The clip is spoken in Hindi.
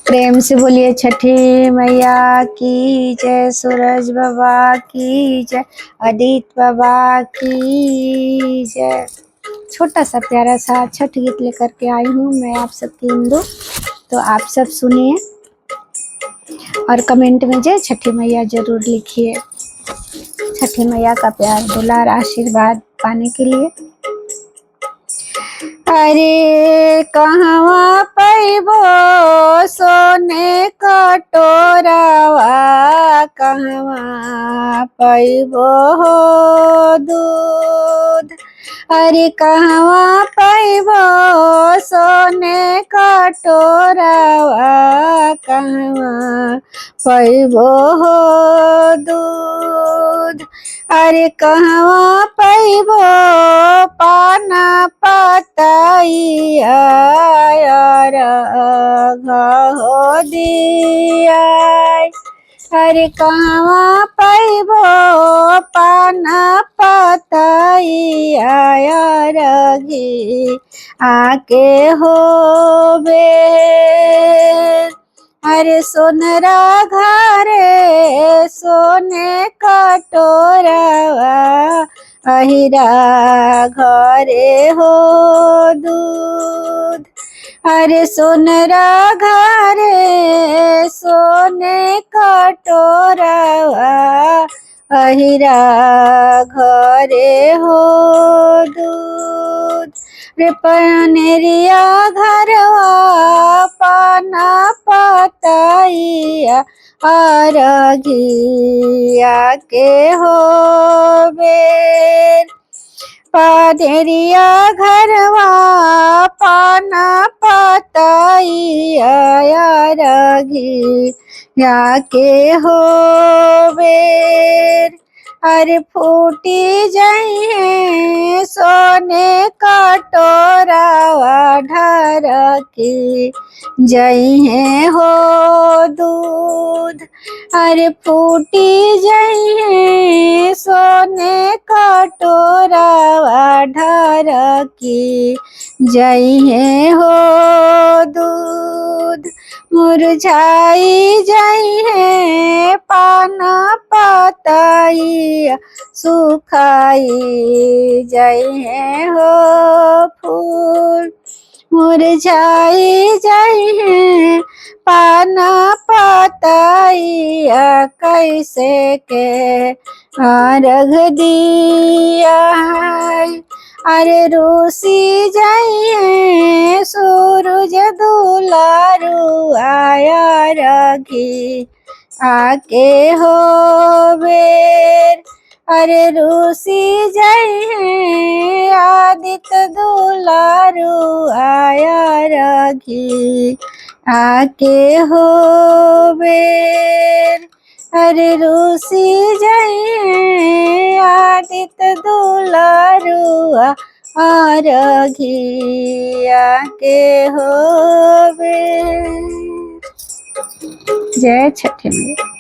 प्रेम से बोलिए छठी मैया की जय, सूरज बाबा की जय, आदित्य बाबा की जय। छोटा सा प्यारा सा छठ गीत लेकर के आई हूँ मैं आप सबकी इंदु। तो आप सब सुनिए और कमेंट में जय छठी मैया जरूर लिखिए, छठी मैया का प्यार दुलार आशीर्वाद पाने के लिए। अरे कहवा पैबो सोने कटोरावा, कहवा पैबो दूध। अरे कहवा पैबो सोने कटोरावा, कहवा पैबो दूध। अरे कहवा पैबो पाना पतैया हो दिया। अरे कहवा पैबो पाना पतैया रघी आके हो बे। अरे सोनरा घरे सोने कटोरावा, अहिरा घरे हो दूध। अरे सोनरा घरे सोने कटोरावा, अहिरा घरे हो दूध। रे पनेरिया घरवा पाना पतैया अरघिया के हो बेर। पनेरिया घरवा पाना पतैया अरघिया के हो बेर। अरे फूटी जइहे सोने कटोरावा, ढरकी जइहे हो दूध। अरे फूटी जइहे सोने कटोरावा, ढरकी जइहे हो दूध। मुरझाई जइहे पाना पतैया, सुखाई जइहे हो फूल। मुरझाई जइहे पाना पतैया, कैसे के अर्घ दिया। अरे रूसी जइहे सूरज दुलारू आया रघी आके हो बेर। अरे रूसी जइहे आदित्य दुलारू आया रघी आके हो बेर। अरे रूसी जइहे आदित्य दुलारू आरघिया के हो बेर। जय छठी मैया।